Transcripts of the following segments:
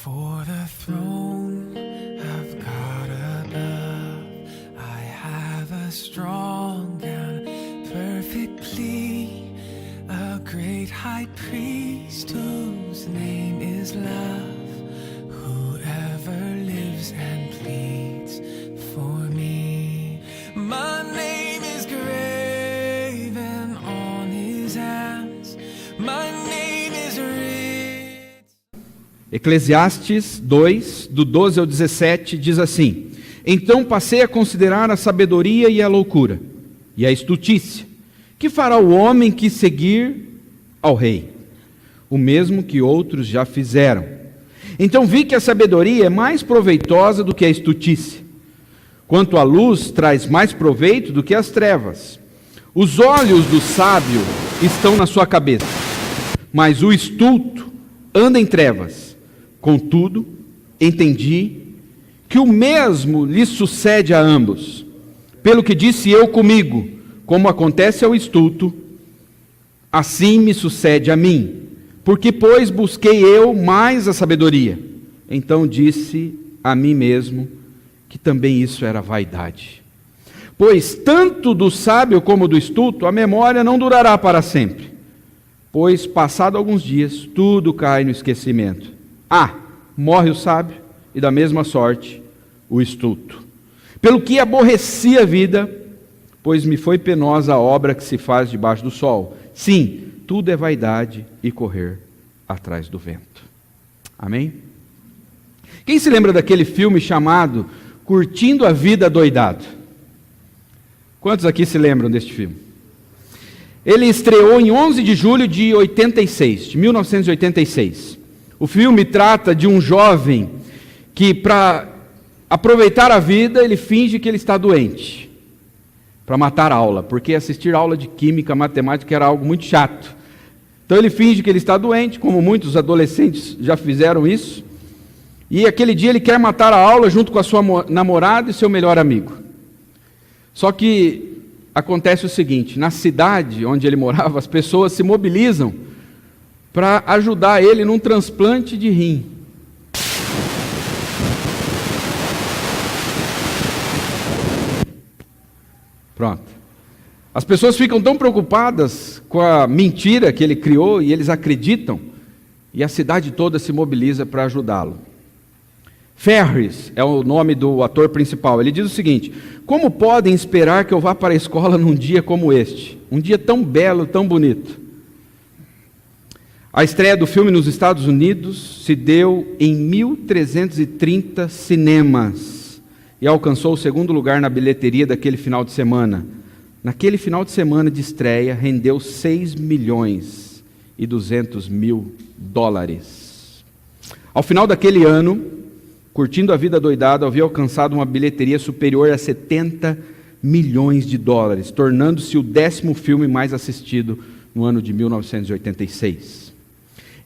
For the throne of God above, I have a strong and perfect plea, a great high priest whose name is love, whoever lives and pleads for me. My name is graven on his hands, my name is written. Eclesiastes 2, do 12 ao 17, diz assim: Então passei a considerar a sabedoria e a loucura, e a estutícia. Que fará o homem que seguir ao rei? O mesmo que outros já fizeram. Então vi que a sabedoria é mais proveitosa do que a estutícia. Quanto à luz, traz mais proveito do que as trevas. Os olhos do sábio estão na sua cabeça, mas o estulto anda em trevas. Contudo, entendi que o mesmo lhe sucede a ambos. Pelo que disse eu comigo, como acontece ao estulto, assim me sucede a mim. Porque, pois, busquei eu mais a sabedoria. Então disse a mim mesmo que também isso era vaidade. Pois tanto do sábio como do estulto, a memória não durará para sempre. Pois, passado alguns dias, tudo cai no esquecimento. Morre o sábio, e da mesma sorte o estulto. Pelo que aborreci a vida, pois me foi penosa a obra que se faz debaixo do sol. Sim, tudo é vaidade e correr atrás do vento. Amém? Quem se lembra daquele filme chamado Curtindo a Vida Adoidado? Quantos aqui se lembram deste filme? Ele estreou em 11 de julho de 1986. O filme trata de um jovem que, para aproveitar a vida, ele finge que ele está doente, para matar a aula, porque assistir aula de química, matemática era algo muito chato. Então ele finge que ele está doente, como muitos adolescentes já fizeram isso, e aquele dia ele quer matar a aula junto com a sua namorada e seu melhor amigo. Só que acontece o seguinte: na cidade onde ele morava, as pessoas se mobilizam para ajudar ele num transplante de rim. Pronto. As pessoas ficam tão preocupadas com a mentira que ele criou, e eles acreditam, e a cidade toda se mobiliza para ajudá-lo. Ferris é o nome do ator principal. Ele diz o seguinte: como podem esperar que eu vá para a escola num dia como este? Um dia tão belo, tão bonito. A estreia do filme nos Estados Unidos se deu em 1.330 cinemas e alcançou o segundo lugar na bilheteria daquele final de semana. Naquele final de semana de estreia, rendeu $6.200.000. Ao final daquele ano, Curtindo a Vida Adoidado havia alcançado uma bilheteria superior a $70 milhões, tornando-se o 10º filme mais assistido no ano de 1986.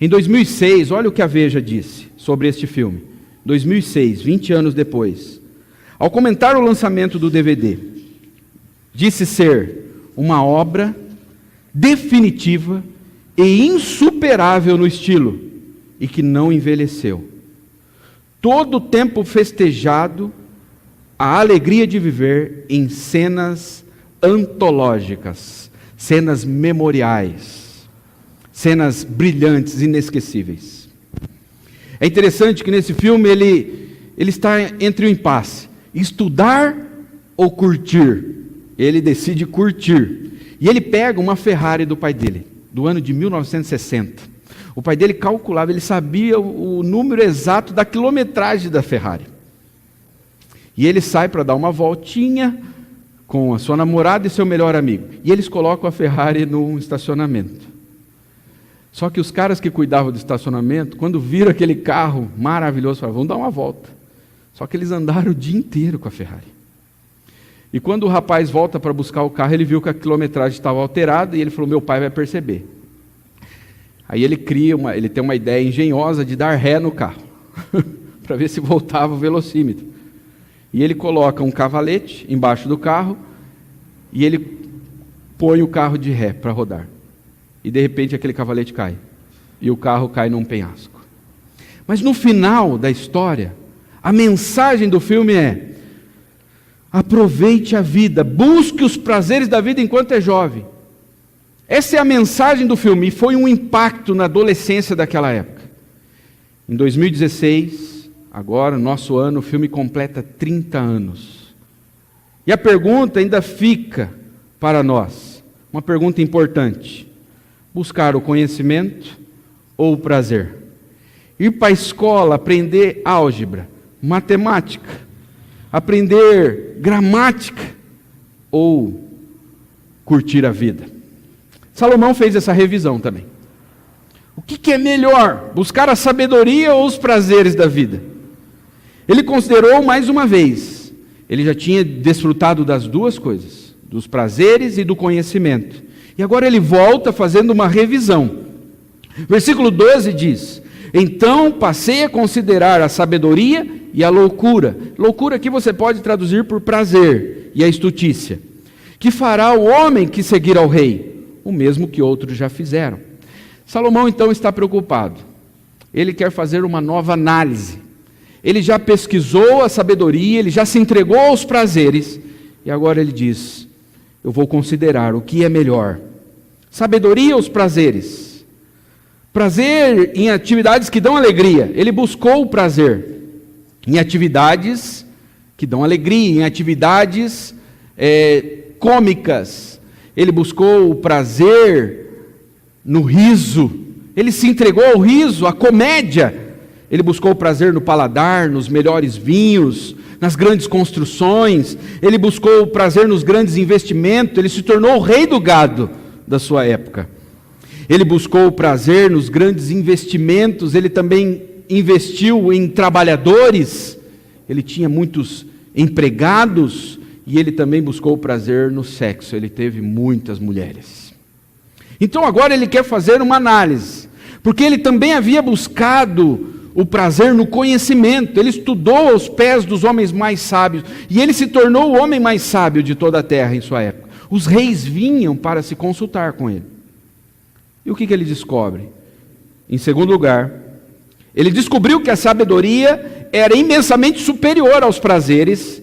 Em 2006, olha o que a Veja disse sobre este filme. 2006, 20 anos depois, ao comentar o lançamento do DVD, disse ser uma obra definitiva e insuperável no estilo, e que não envelheceu. Todo o tempo festejado, a alegria de viver em cenas antológicas, cenas memoriais, cenas brilhantes, inesquecíveis. É interessante que nesse filme ele está entre o impasse: estudar ou curtir? Ele decide curtir. E ele pega uma Ferrari do pai dele, do ano de 1960. O pai dele calculava, ele sabia o número exato da quilometragem da Ferrari. E ele sai para dar uma voltinha com a sua namorada e seu melhor amigo. E eles colocam a Ferrari num estacionamento. Só que os caras que cuidavam do estacionamento, quando viram aquele carro maravilhoso, falaram: vamos dar uma volta. Só que eles andaram o dia inteiro com a Ferrari. E quando o rapaz volta para buscar o carro, ele viu que a quilometragem estava alterada, e ele falou: meu pai vai perceber. Aí ele tem uma ideia engenhosa de dar ré no carro, para ver se voltava o velocímetro. E ele coloca um cavalete embaixo do carro, e ele põe o carro de ré para rodar. E de repente aquele cavalete cai, e o carro cai num penhasco. Mas no final da história, a mensagem do filme é: aproveite a vida, busque os prazeres da vida enquanto é jovem. Essa é a mensagem do filme, e foi um impacto na adolescência daquela época. Em 2016, agora, nosso ano, o filme completa 30 anos. E a pergunta ainda fica para nós, uma pergunta importante: buscar o conhecimento ou o prazer? Ir para a escola, aprender álgebra, matemática, aprender gramática ou curtir a vida? Salomão fez essa revisão também. O que é melhor, buscar a sabedoria ou os prazeres da vida? Ele considerou mais uma vez, ele já tinha desfrutado das duas coisas, dos prazeres e do conhecimento. E agora ele volta fazendo uma revisão. Versículo 12 diz: então passei a considerar a sabedoria e a loucura. Loucura aqui você pode traduzir por prazer, e a estutícia. Que fará o homem que seguir ao rei? O mesmo que outros já fizeram. Salomão então está preocupado. Ele quer fazer uma nova análise. Ele já pesquisou a sabedoria, ele já se entregou aos prazeres, e agora ele diz: eu vou considerar o que é melhor. Sabedoria ou os prazeres? Prazer em atividades que dão alegria. Ele buscou o prazer em atividades que dão alegria, em atividades cômicas. Ele buscou o prazer no riso. Ele se entregou ao riso, à comédia. Ele buscou o prazer no paladar, nos melhores vinhos, nas grandes construções. Ele buscou o prazer nos grandes investimentos. Ele se tornou o rei do gado da sua época. Ele buscou o prazer nos grandes investimentos. Ele também investiu em trabalhadores. Ele tinha muitos empregados. E ele também buscou o prazer no sexo. Ele teve muitas mulheres. Então agora ele quer fazer uma análise. Porque ele também havia buscado o prazer no conhecimento. Ele estudou aos pés dos homens mais sábios. E ele se tornou o homem mais sábio de toda a terra em sua época. Os reis vinham para se consultar com ele. E o que ele descobre? Em segundo lugar, ele descobriu que a sabedoria era imensamente superior aos prazeres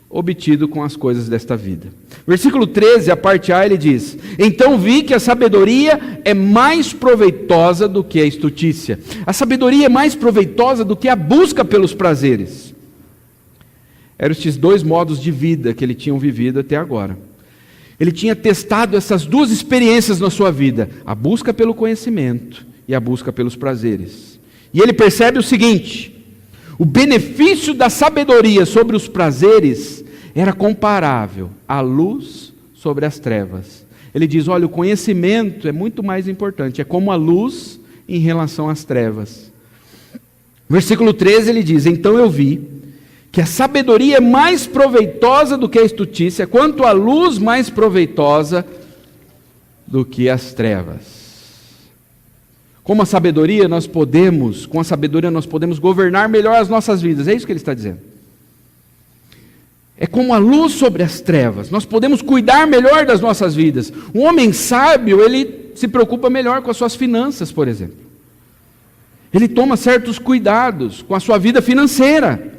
obtido com as coisas desta vida. Versículo 13, a parte A, ele diz: então vi que a sabedoria é mais proveitosa do que a estutícia. A sabedoria é mais proveitosa do que a busca pelos prazeres. Eram estes dois modos de vida que ele tinha vivido até agora. Ele tinha testado essas duas experiências na sua vida: a busca pelo conhecimento e a busca pelos prazeres. E ele percebe o seguinte: o benefício da sabedoria sobre os prazeres era comparável à luz sobre as trevas. Ele diz: olha, o conhecimento é muito mais importante, é como a luz em relação às trevas. Versículo 13 ele diz: então eu vi que a sabedoria é mais proveitosa do que a estutícia, quanto a luz mais proveitosa do que as trevas. Com a sabedoria nós podemos governar melhor as nossas vidas. É isso que ele está dizendo. É como a luz sobre as trevas. Nós podemos cuidar melhor das nossas vidas. Um homem sábio, ele se preocupa melhor com as suas finanças, por exemplo. Ele toma certos cuidados com a sua vida financeira.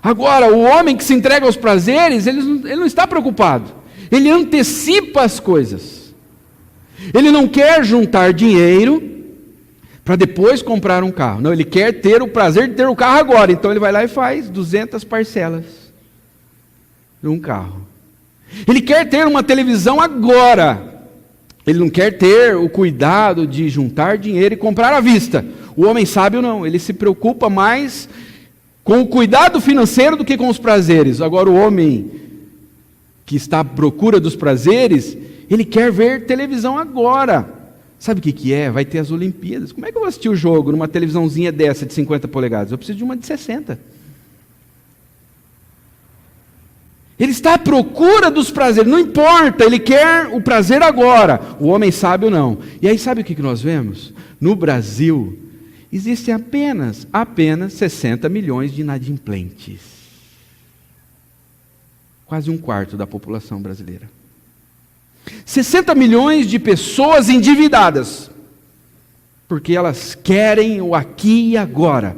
Agora, o homem que se entrega aos prazeres, ele não está preocupado. Ele antecipa as coisas. Ele não quer juntar dinheiro para depois comprar um carro. Não, ele quer ter o prazer de ter o carro agora. Então ele vai lá e faz 200 parcelas de um carro. Ele quer ter uma televisão agora. Ele não quer ter o cuidado de juntar dinheiro e comprar à vista. O homem sábio não, ele se preocupa mais com o cuidado financeiro do que com os prazeres. Agora o homem que está à procura dos prazeres, ele quer ver televisão agora. Sabe o que é? Vai ter as Olimpíadas. Como é que eu vou assistir o jogo numa televisãozinha dessa de 50 polegadas? Eu preciso de uma de 60. Ele está à procura dos prazeres, não importa, ele quer o prazer agora. O homem sábio não. E aí sabe o que nós vemos? No Brasil, existem apenas 60 milhões de inadimplentes. Quase um quarto da população brasileira. 60 milhões de pessoas endividadas. porque elas querem o aqui e agora.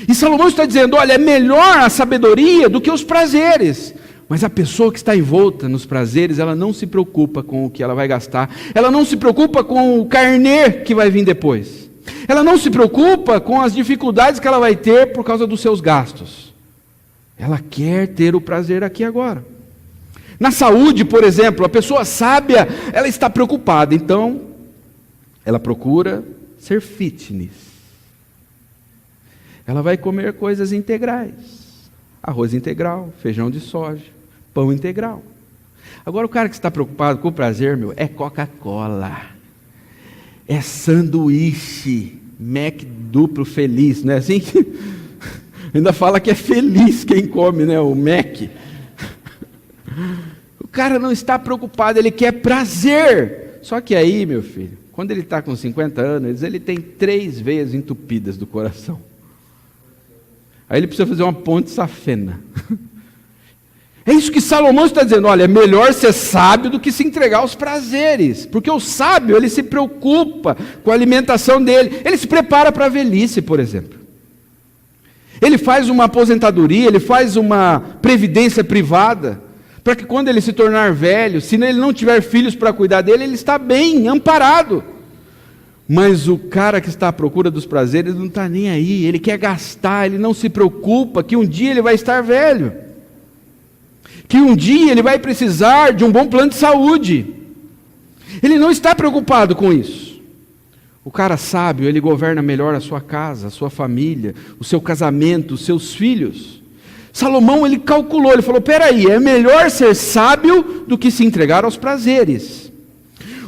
E Salomão está dizendo, olha, é melhor a sabedoria do que os prazeres. Mas a pessoa que está envolta nos prazeres, ela não se preocupa com o que ela vai gastar, ela não se preocupa com o carnê que vai vir depois, ela não se preocupa com as dificuldades que ela vai ter por causa dos seus gastos. Ela quer ter o prazer aqui e agora. Na saúde, por exemplo, a pessoa sábia, ela está preocupada, então ela procura ser fitness. Ela vai comer coisas integrais, arroz integral, feijão de soja, pão integral. Agora o cara que está preocupado com o prazer, é Coca-Cola, é sanduíche, Mac duplo feliz, não é assim? Ainda fala que é feliz quem come, o Mac. O cara não está preocupado, ele quer prazer. Só que aí, meu filho, quando ele está com 50 anos, ele tem 3 veias entupidas do coração. Aí ele precisa fazer uma ponte safena. É isso que Salomão está dizendo, olha, é melhor ser sábio do que se entregar aos prazeres, porque o sábio, ele se preocupa com a alimentação dele, ele se prepara para a velhice, por exemplo. Ele faz uma aposentadoria, ele faz uma previdência privada, para que quando ele se tornar velho, se ele não tiver filhos para cuidar dele, ele está bem, amparado. Mas o cara que está à procura dos prazeres não está nem aí, ele quer gastar, ele não se preocupa que um dia ele vai estar velho, que um dia ele vai precisar de um bom plano de saúde. Ele não está preocupado com isso. O cara sábio, ele governa melhor a sua casa, a sua família, o seu casamento, os seus filhos. Salomão, ele calculou, ele falou, peraí, é melhor ser sábio do que se entregar aos prazeres.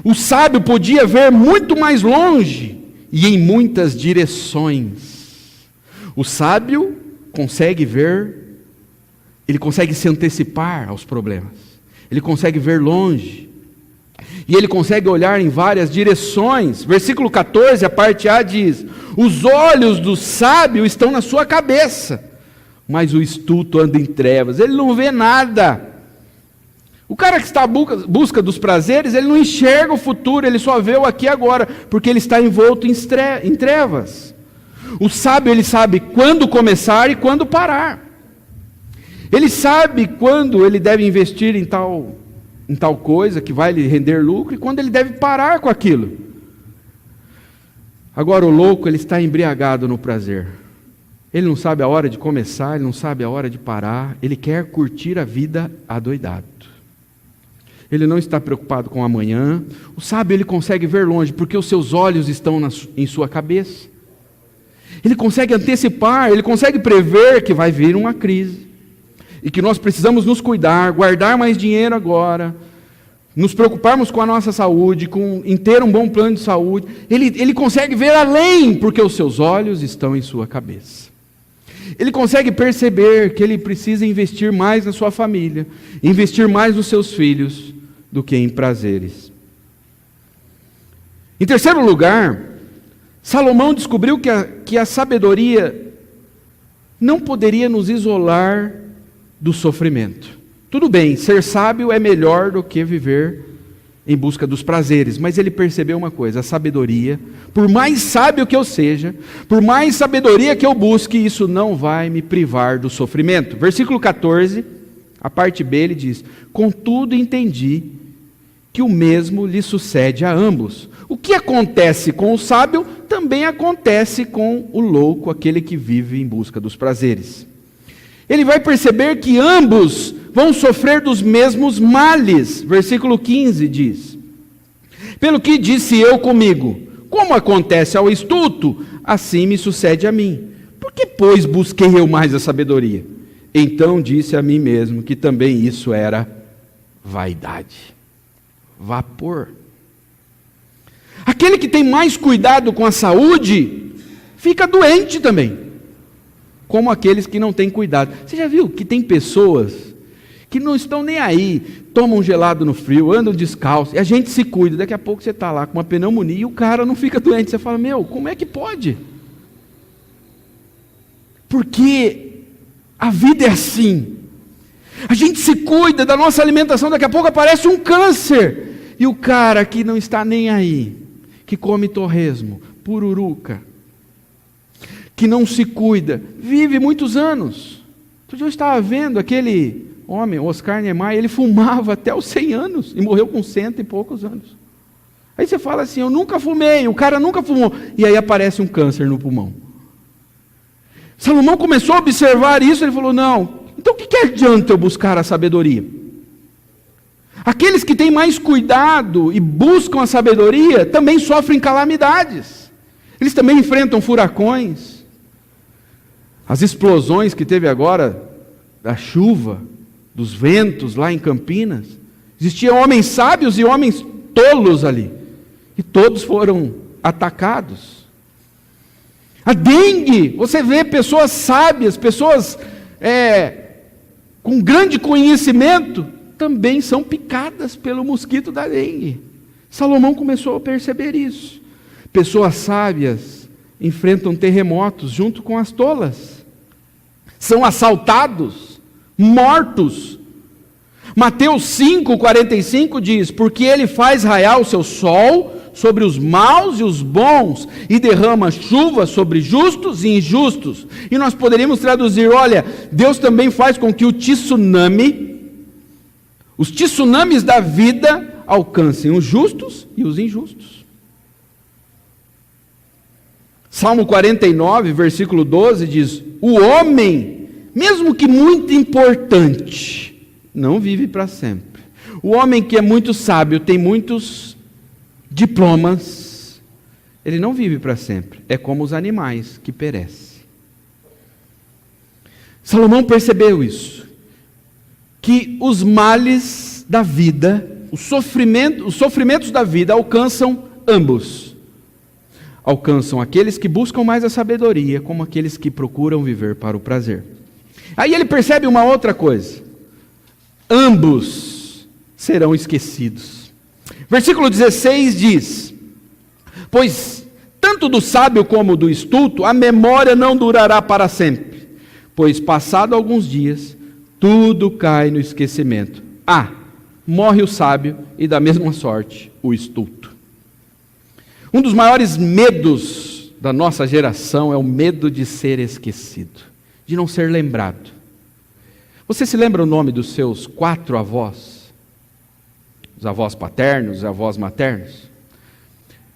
O sábio podia ver muito mais longe e em muitas direções. O sábio consegue ver, ele consegue se antecipar aos problemas, ele consegue ver longe, e ele consegue olhar em várias direções. Versículo 14, a parte A diz, os olhos do sábio estão na sua cabeça, mas o astuto anda em trevas, ele não vê nada. O cara que está à busca dos prazeres, ele não enxerga o futuro, ele só vê o aqui e agora, porque ele está envolto em trevas. O sábio, ele sabe quando começar e quando parar. Ele sabe quando ele deve investir em tal coisa que vai lhe render lucro, e quando ele deve parar com aquilo. Agora o louco, ele está embriagado no prazer. Ele não sabe a hora de começar, ele não sabe a hora de parar, ele quer curtir a vida adoidado. Ele não está preocupado com amanhã. O sábio, ele consegue ver longe, porque os seus olhos estão em sua cabeça. Ele consegue antecipar, ele consegue prever que vai vir uma crise, e que nós precisamos nos cuidar, guardar mais dinheiro agora, nos preocuparmos com a nossa saúde, em ter um bom plano de saúde. Ele consegue ver além, porque os seus olhos estão em sua cabeça. Ele consegue perceber que ele precisa investir mais na sua família, investir mais nos seus filhos, do que em prazeres. Em terceiro lugar, Salomão descobriu que a sabedoria não poderia nos isolar do sofrimento. Tudo bem, ser sábio é melhor do que viver em busca dos prazeres, mas ele percebeu uma coisa, a sabedoria, por mais sábio que eu seja, por mais sabedoria que eu busque, isso não vai me privar do sofrimento. Versículo 14, a parte B, ele diz, contudo entendi que o mesmo lhe sucede a ambos. O que acontece com o sábio, também acontece com o louco, aquele que vive em busca dos prazeres. Ele vai perceber que ambos vão sofrer dos mesmos males. Versículo 15 diz, pelo que disse eu comigo, como acontece ao astuto, assim me sucede a mim. Por que, pois, busquei eu mais a sabedoria? Então disse a mim mesmo que também isso era vaidade. Vapor. Aquele que tem mais cuidado com a saúde, fica doente também, como aqueles que não têm cuidado. Você já viu que tem pessoas que não estão nem aí, tomam gelado no frio, andam descalço, e a gente se cuida, daqui a pouco você está lá com uma pneumonia e o cara não fica doente, você fala, como é que pode? Porque a vida é assim, a gente se cuida da nossa alimentação, daqui a pouco aparece um câncer, e o cara que não está nem aí, que come torresmo, pururuca, que não se cuida, vive muitos anos. Eu estava vendo aquele homem, Oscar Niemeyer, ele fumava até os 100 anos e morreu com 100 e poucos anos. Aí você fala assim, eu nunca fumei, o cara nunca fumou, e aí aparece um câncer no pulmão. Salomão começou a observar isso, ele falou, não, então o que adianta eu buscar a sabedoria? Aqueles que têm mais cuidado e buscam a sabedoria também sofrem calamidades. Eles também enfrentam furacões. As explosões que teve agora, da chuva, dos ventos lá em Campinas. Existiam homens sábios e homens tolos ali. E todos foram atacados. A dengue, você vê pessoas sábias, pessoas com grande conhecimento, também são picadas pelo mosquito da dengue. Salomão começou a perceber isso. Pessoas sábias enfrentam terremotos junto com as tolas. São assaltados, mortos. Mateus 5,45 diz, porque ele faz raiar o seu sol sobre os maus e os bons, e derrama chuva sobre justos e injustos. E nós poderíamos traduzir, olha, Deus também faz com que os tsunamis da vida alcancem os justos e os injustos. Salmo 49, versículo 12 diz, o homem, mesmo que muito importante, não vive para sempre. O homem que é muito sábio, tem muitos diplomas, ele não vive para sempre. É como os animais que perecem. Salomão percebeu isso, que os males da vida, os sofrimentos da vida alcançam ambos. Alcançam aqueles que buscam mais a sabedoria, como aqueles que procuram viver para o prazer. Aí ele percebe uma outra coisa. Ambos serão esquecidos. Versículo 16 diz, pois tanto do sábio como do estulto, a memória não durará para sempre, pois passado alguns dias, tudo cai no esquecimento. Morre o sábio e da mesma sorte o estulto. Um dos maiores medos da nossa geração é o medo de ser esquecido, de não ser lembrado. Você se lembra o nome dos seus 4 avós? Os avós paternos, os avós maternos?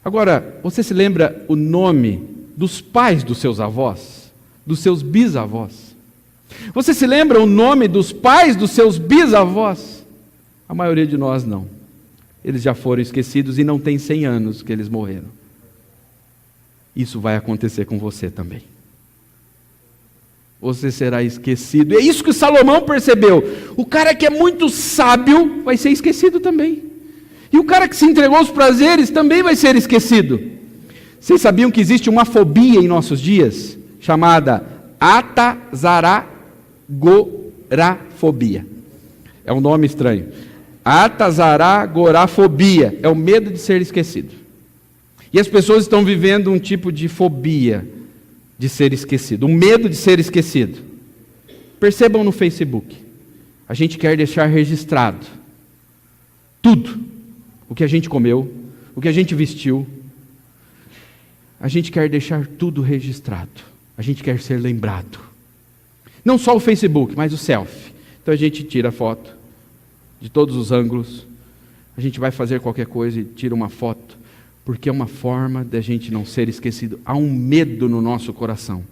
Agora, você se lembra o nome dos pais dos seus avós? Dos seus bisavós? Você se lembra o nome dos pais dos seus bisavós? A maioria de nós não. Eles já foram esquecidos e não tem 100 anos que eles morreram. Isso vai acontecer com você também. Você será esquecido. É isso que Salomão percebeu. O cara que é muito sábio vai ser esquecido também. E o cara que se entregou aos prazeres também vai ser esquecido. Vocês sabiam que existe uma fobia em nossos dias? Chamada atazaragorafobia. É um nome estranho. Atazaragorafobia. É o medo de ser esquecido. E as pessoas estão vivendo um tipo de fobia de ser esquecido, um medo de ser esquecido. Percebam no Facebook, a gente quer deixar registrado tudo, o que a gente comeu, o que a gente vestiu, a gente quer deixar tudo registrado, a gente quer ser lembrado. Não só o Facebook, mas o selfie. Então a gente tira a foto de todos os ângulos, a gente vai fazer qualquer coisa e tira uma foto, porque é uma forma de a gente não ser esquecido. Há um medo no nosso coração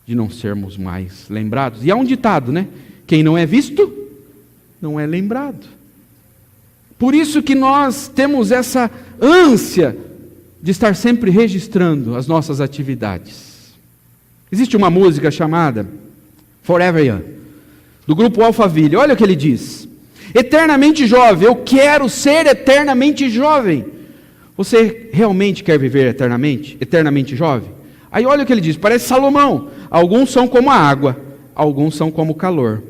de não sermos mais lembrados. E há um ditado, né? Quem não é visto, não é lembrado. Por isso que nós temos essa ânsia de estar sempre registrando as nossas atividades. Existe uma música chamada Forever Young, do grupo Alphaville. Olha o que ele diz. Eternamente jovem, eu quero ser eternamente jovem. Você realmente quer viver eternamente? Eternamente jovem? Aí olha o que ele diz, parece Salomão. Alguns são como a água, alguns são como o calor.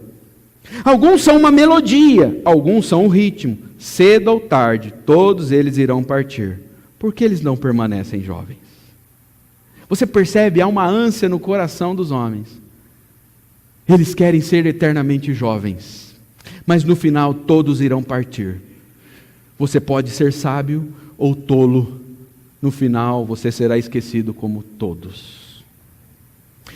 Alguns são uma melodia, alguns são um ritmo. Cedo ou tarde, todos eles irão partir. Por que eles não permanecem jovens? Você percebe, há uma ânsia no coração dos homens. Eles querem ser eternamente jovens, mas no final todos irão partir. Você pode ser sábio ou tolo, no final você será esquecido como todos.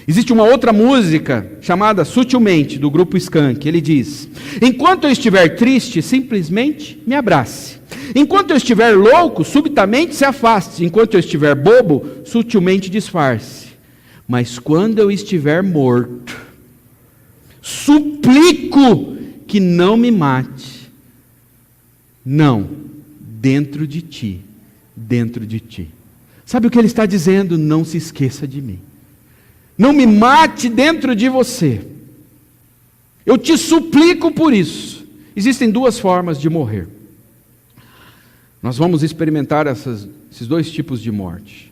Existe uma outra música chamada Sutilmente, do grupo Skank. Ele diz: enquanto eu estiver triste, simplesmente me abrace. Enquanto eu estiver louco, subitamente se afaste. Enquanto eu estiver bobo, sutilmente disfarce. Mas quando eu estiver morto, suplico que não me mate. Não, dentro de ti, dentro de ti. Sabe o que ele está dizendo? Não se esqueça de mim. Não me mate dentro de você. Eu te suplico por isso. Existem duas formas de morrer. Nós vamos experimentar esses dois tipos de morte.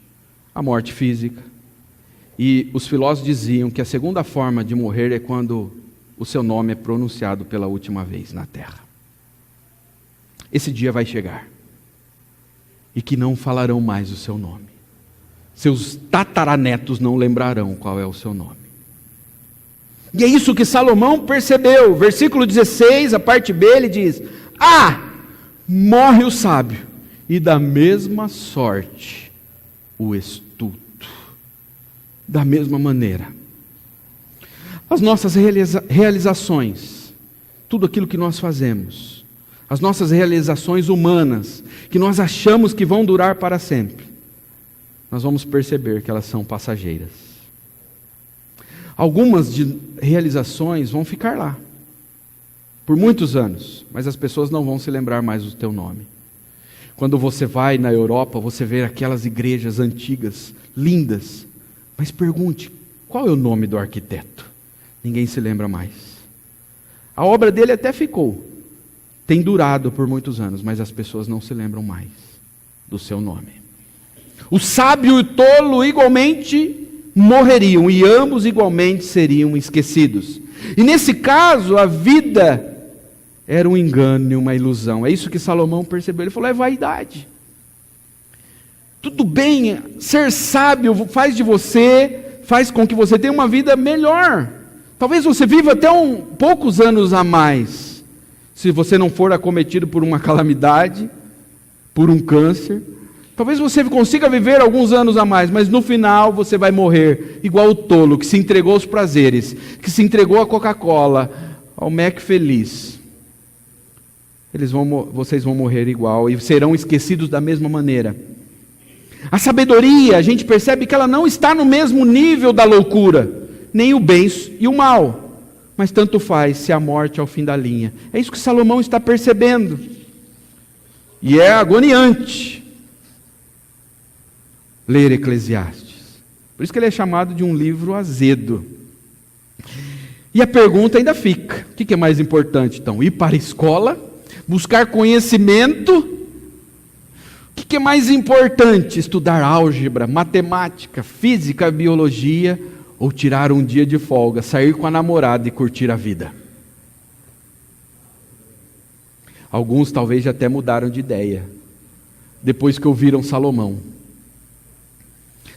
A morte física. E os filósofos diziam que a segunda forma de morrer é quando o seu nome é pronunciado pela última vez na terra. Esse dia vai chegar. E que não falarão mais o seu nome. Seus tataranetos não lembrarão qual é o seu nome. E é isso que Salomão percebeu. Versículo 16, a parte B, ele diz: morre o sábio, e da mesma sorte o estulto. Da mesma maneira. As nossas realizações, tudo aquilo que nós fazemos, as nossas realizações humanas, que nós achamos que vão durar para sempre, nós vamos perceber que elas são passageiras. Algumas realizações vão ficar lá, por muitos anos, mas as pessoas não vão se lembrar mais do teu nome. Quando você vai na Europa, você vê aquelas igrejas antigas, lindas, mas pergunte, qual é o nome do arquiteto? Ninguém se lembra mais. A obra dele até ficou, tem durado por muitos anos, mas as pessoas não se lembram mais do seu nome. O sábio e o tolo igualmente morreriam, e ambos igualmente seriam esquecidos. E nesse caso, a vida era um engano e uma ilusão. É isso que Salomão percebeu. Ele falou: é vaidade. Tudo bem, ser sábio faz com que você tenha uma vida melhor. Talvez você viva até poucos anos a mais, se você não for acometido por uma calamidade, por um câncer. Talvez você consiga viver alguns anos a mais, mas no final você vai morrer igual o tolo, que se entregou aos prazeres, que se entregou à Coca-Cola, ao Mac Feliz. Vocês vão morrer igual e serão esquecidos da mesma maneira. A sabedoria, a gente percebe que ela não está no mesmo nível da loucura, nem o bem e o mal, mas tanto faz se a morte é o fim da linha. É isso que Salomão está percebendo, e é agoniante ler Eclesiastes. Por isso que ele é chamado de um livro azedo. E a pergunta ainda fica: o que é mais importante então? Ir para a escola? Buscar conhecimento? O que é mais importante? Estudar álgebra, matemática, física, biologia? Ou tirar um dia de folga, sair com a namorada e curtir a vida? Alguns talvez já até mudaram de ideia, depois que ouviram Salomão.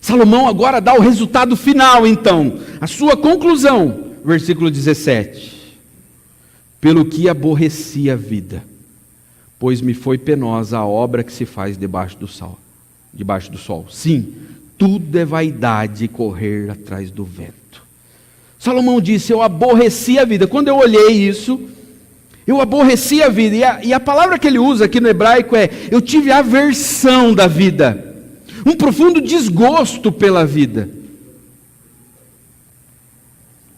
Salomão agora dá o resultado final, então, a sua conclusão, versículo 17: pelo que aborreci a vida, pois me foi penosa a obra que se faz debaixo do sol. Sim, tudo é vaidade e correr atrás do vento. Salomão disse: eu aborreci a vida. Quando eu olhei isso, eu aborreci a vida, e a palavra que ele usa aqui no hebraico é: eu tive aversão da vida, um profundo desgosto pela vida.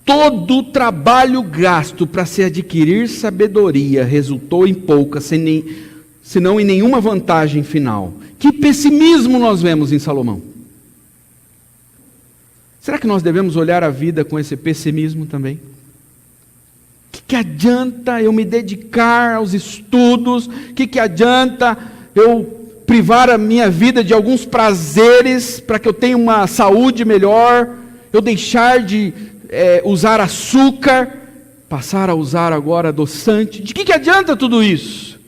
Todo o trabalho gasto para se adquirir sabedoria resultou em pouca, senão em nenhuma vantagem final. Que pessimismo nós vemos em Salomão. Será que nós devemos olhar a vida com esse pessimismo também? O que adianta eu me dedicar aos estudos? O que adianta eu privar a minha vida de alguns prazeres para que eu tenha uma saúde melhor? Eu deixar de usar açúcar, passar a usar agora adoçante? De que adianta tudo isso?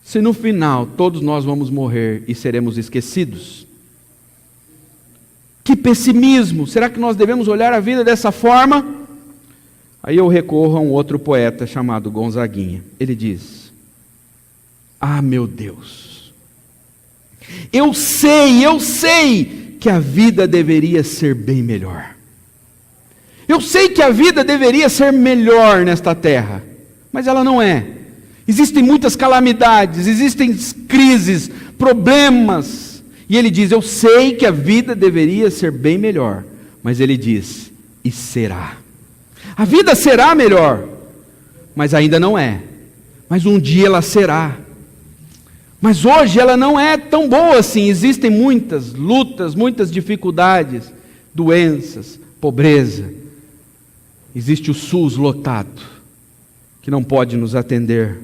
Se no final todos nós vamos morrer e seremos esquecidos. Que pessimismo! Será que nós devemos olhar a vida dessa forma? Aí eu recorro a um outro poeta chamado Gonzaguinha. Ele diz: ah, meu Deus, Eu sei que a vida deveria ser bem melhor. Eu sei que a vida deveria ser melhor nesta terra, mas ela não é. Existem muitas calamidades, existem crises, problemas. E ele diz, eu sei que a vida deveria ser bem melhor. Mas ele diz, e será. A vida será melhor, mas ainda não é. Mas um dia ela será. Mas hoje ela não é tão boa assim. Existem muitas lutas, muitas dificuldades, doenças, pobreza. Existe o SUS lotado, que não pode nos atender.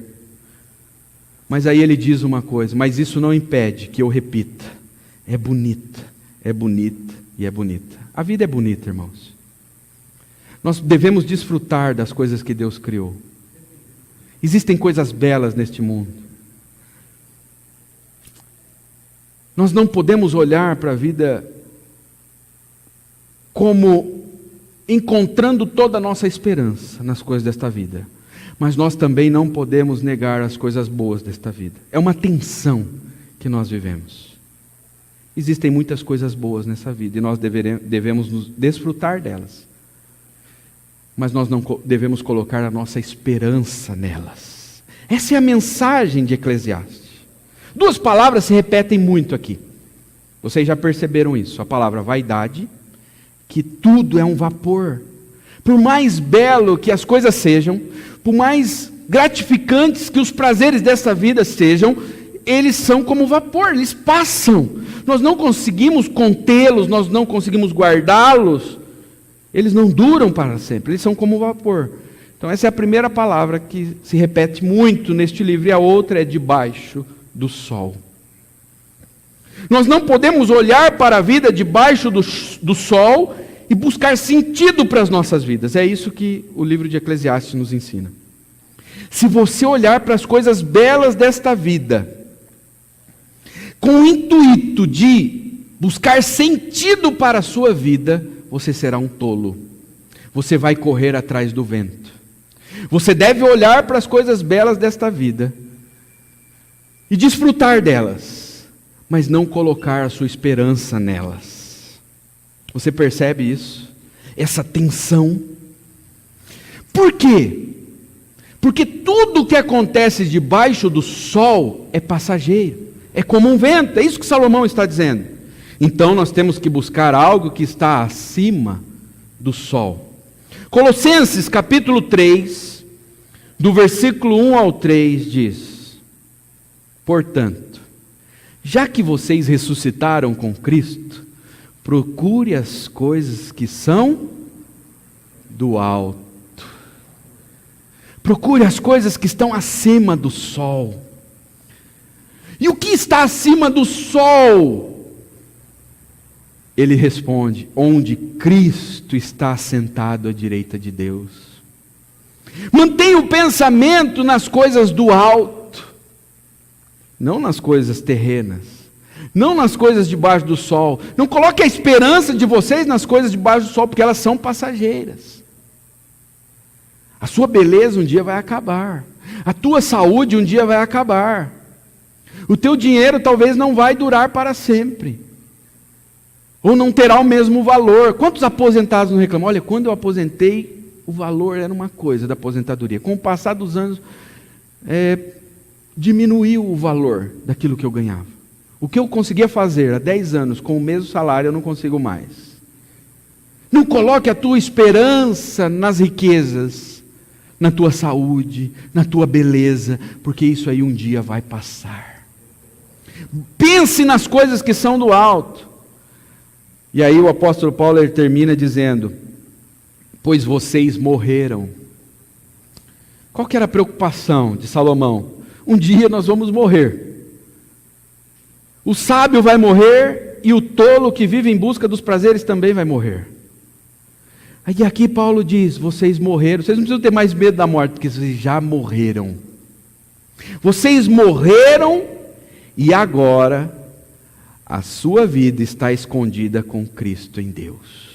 Mas aí ele diz uma coisa, mas isso não impede que eu repita. É bonita e é bonita. A vida é bonita, irmãos. Nós devemos desfrutar das coisas que Deus criou. Existem coisas belas neste mundo. Nós não podemos olhar para a vida como encontrando toda a nossa esperança nas coisas desta vida. Mas nós também não podemos negar as coisas boas desta vida. É uma tensão que nós vivemos. Existem muitas coisas boas nessa vida e nós devemos nos desfrutar delas. Mas nós não devemos colocar a nossa esperança nelas. Essa é a mensagem de Eclesiastes. Duas palavras se repetem muito aqui. Vocês já perceberam isso. A palavra vaidade, que tudo é um vapor. Por mais belo que as coisas sejam, por mais gratificantes que os prazeres dessa vida sejam, eles são como vapor, eles passam. Nós não conseguimos contê-los, nós não conseguimos guardá-los. Eles não duram para sempre, eles são como vapor. Então essa é a primeira palavra que se repete muito neste livro, e a outra é debaixo do sol. Nós não podemos olhar para a vida debaixo do sol e buscar sentido para as nossas vidas. É isso que o livro de Eclesiastes nos ensina. Se você olhar para as coisas belas desta vida, com o intuito de buscar sentido para a sua vida, você será um tolo. Você vai correr atrás do vento. Você deve olhar para as coisas belas desta vida e desfrutar delas, mas não colocar a sua esperança nelas. Você percebe isso? Essa tensão. Por quê? Porque tudo o que acontece debaixo do sol é passageiro, é como um vento, é isso que Salomão está dizendo. Então nós temos que buscar algo que está acima do sol. Colossenses capítulo 3, do versículo 1 ao 3 diz: portanto, já que vocês ressuscitaram com Cristo, procure as coisas que são do alto. Procure as coisas que estão acima do sol. E o que está acima do sol? Ele responde: onde Cristo está assentado à direita de Deus. Mantenha o pensamento nas coisas do alto, não nas coisas terrenas, não nas coisas debaixo do sol. Não coloque a esperança de vocês nas coisas debaixo do sol, porque elas são passageiras. A sua beleza um dia vai acabar. A tua saúde um dia vai acabar. O teu dinheiro talvez não vai durar para sempre. Ou não terá o mesmo valor. Quantos aposentados não reclamam? Olha, quando eu aposentei, o valor era uma coisa da aposentadoria. Com o passar dos anos, diminuiu o valor daquilo que eu ganhava. O que eu conseguia fazer há 10 anos com o mesmo salário, eu não consigo mais. Não coloque a tua esperança nas riquezas, na tua saúde, na tua beleza, porque isso aí um dia vai passar. Pense nas coisas que são do alto. E aí o apóstolo Paulo ele termina dizendo: pois vocês morreram. Qual que era a preocupação de Salomão? Um dia nós vamos morrer. O sábio vai morrer e o tolo que vive em busca dos prazeres também vai morrer. Aí aqui Paulo diz: vocês morreram, vocês não precisam ter mais medo da morte, porque vocês já morreram. Vocês morreram e agora a sua vida está escondida com Cristo em Deus.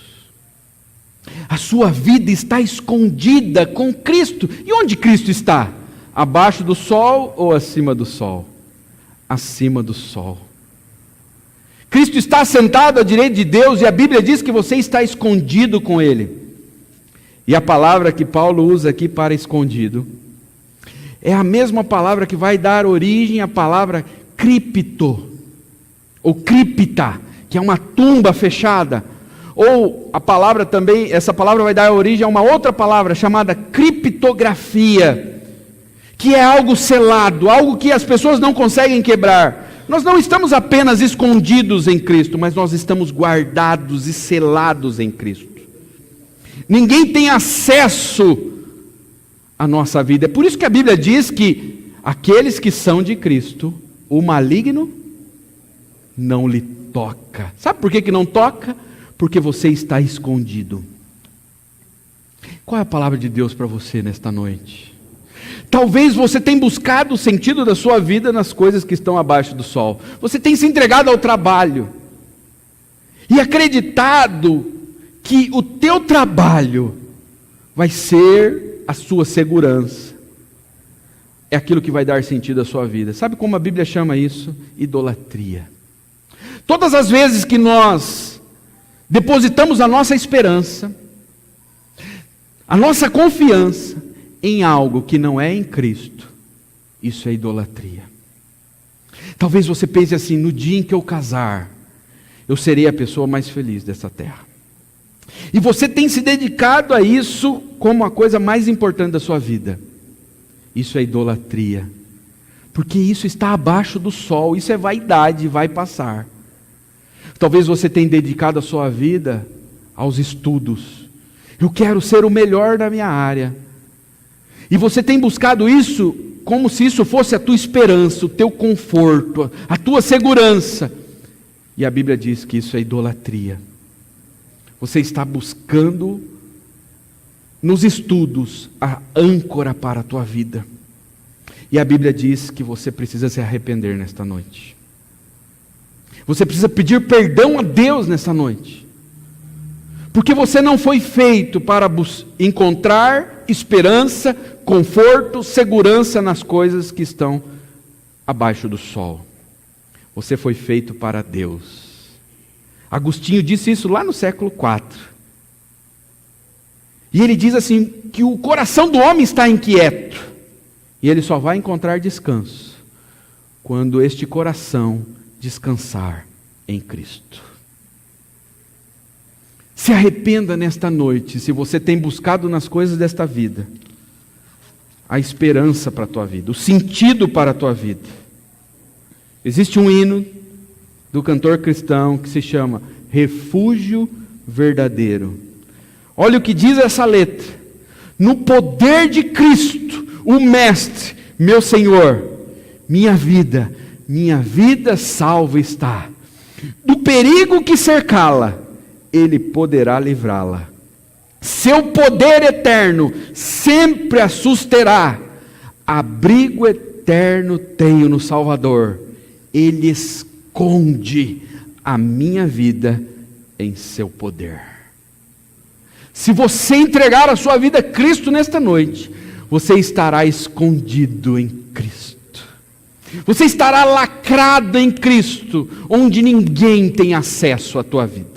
A sua vida está escondida com Cristo. E onde Cristo está? Abaixo do sol ou acima do sol? Acima do sol. Cristo está sentado à direita de Deus e a Bíblia diz que você está escondido com Ele. E a palavra que Paulo usa aqui para escondido é a mesma palavra que vai dar origem à palavra cripto, ou cripta, que é uma tumba fechada. Ou a palavra também, essa palavra vai dar origem a uma outra palavra chamada criptografia, que é algo selado, algo que as pessoas não conseguem quebrar. Nós não estamos apenas escondidos em Cristo, mas nós estamos guardados e selados em Cristo. Ninguém tem acesso à nossa vida. É por isso que a Bíblia diz que aqueles que são de Cristo, o maligno não lhe toca. Sabe por que não toca? Porque você está escondido. Qual é a palavra de Deus para você nesta noite? Talvez você tenha buscado o sentido da sua vida nas coisas que estão abaixo do sol. Você tem se entregado ao trabalho e acreditado que o teu trabalho vai ser a sua segurança. É aquilo que vai dar sentido à sua vida. Sabe como a Bíblia chama isso? Idolatria. Todas as vezes que nós depositamos a nossa esperança, a nossa confiança em algo que não é em Cristo, isso é idolatria. Talvez você pense assim: no dia em que eu casar, eu serei a pessoa mais feliz dessa terra. E você tem se dedicado a isso como a coisa mais importante da sua vida. Isso é idolatria, porque isso está abaixo do sol, isso é vaidade, vai passar. Talvez você tenha dedicado a sua vida aos estudos. Eu quero ser o melhor da minha área. E você tem buscado isso como se isso fosse a tua esperança, o teu conforto, a tua segurança. E a Bíblia diz que isso é idolatria. Você está buscando nos estudos a âncora para a tua vida. E a Bíblia diz que você precisa se arrepender nesta noite. Você precisa pedir perdão a Deus nesta noite. Porque você não foi feito para encontrar esperança, conforto, segurança nas coisas que estão abaixo do sol. Você foi feito para Deus. Agostinho disse isso lá no século IV. E ele diz assim, que o coração do homem está inquieto. E ele só vai encontrar descanso quando este coração descansar em Cristo. Se arrependa nesta noite, se você tem buscado nas coisas desta vida a esperança para a tua vida, o sentido para a tua vida. Existe um hino do cantor cristão que se chama Refúgio Verdadeiro. Olha o que diz essa letra: no poder de Cristo, o Mestre, meu Senhor, minha vida salva está. Do perigo que cercá-la, Ele poderá livrá-la. Seu poder eterno sempre a susterá. Abrigo eterno tenho no Salvador. Ele esconde a minha vida em seu poder. Se você entregar a sua vida a Cristo nesta noite, você estará escondido em Cristo. Você estará lacrado em Cristo, onde ninguém tem acesso à tua vida.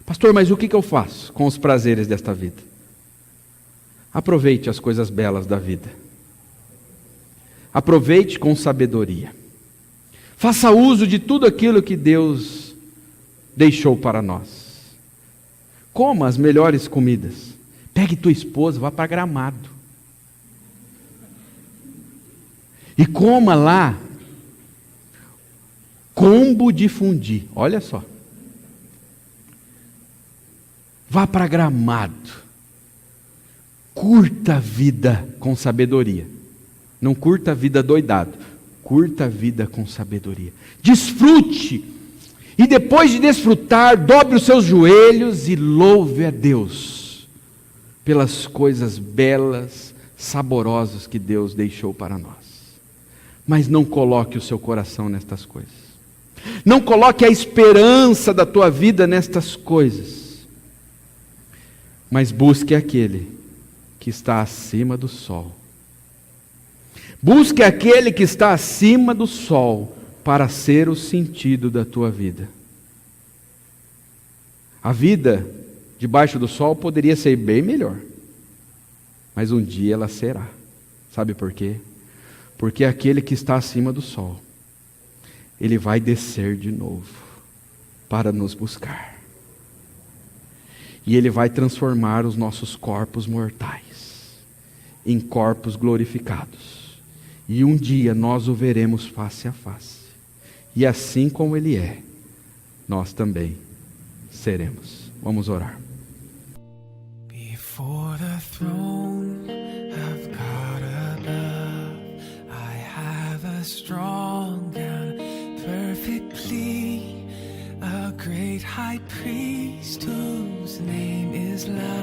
Pastor, mas o que eu faço com os prazeres desta vida? Aproveite as coisas belas da vida. Aproveite com sabedoria. Faça uso de tudo aquilo que Deus deixou para nós. Coma as melhores comidas. Pegue tua esposa, vá para Gramado. E coma lá combo de fundi. Olha só. Vá para Gramado. Curta a vida com sabedoria. Não curta a vida doidado. Curta a vida com sabedoria. Desfrute. E depois de desfrutar, dobre os seus joelhos e louve a Deus pelas coisas belas, saborosas que Deus deixou para nós. Mas não coloque o seu coração nestas coisas. Não coloque a esperança da tua vida nestas coisas. Mas busque aquele que está acima do sol. Busque aquele que está acima do sol, para ser o sentido da tua vida. A vida debaixo do sol poderia ser bem melhor, mas um dia ela será. Sabe por quê? Porque aquele que está acima do sol, ele vai descer de novo para nos buscar. E ele vai transformar os nossos corpos mortais em corpos glorificados. E um dia nós o veremos face a face. E assim como ele é, nós também seremos. Vamos orar. Before the throne of God above, I have a strong and perfect plea, a great high priest whose name is love.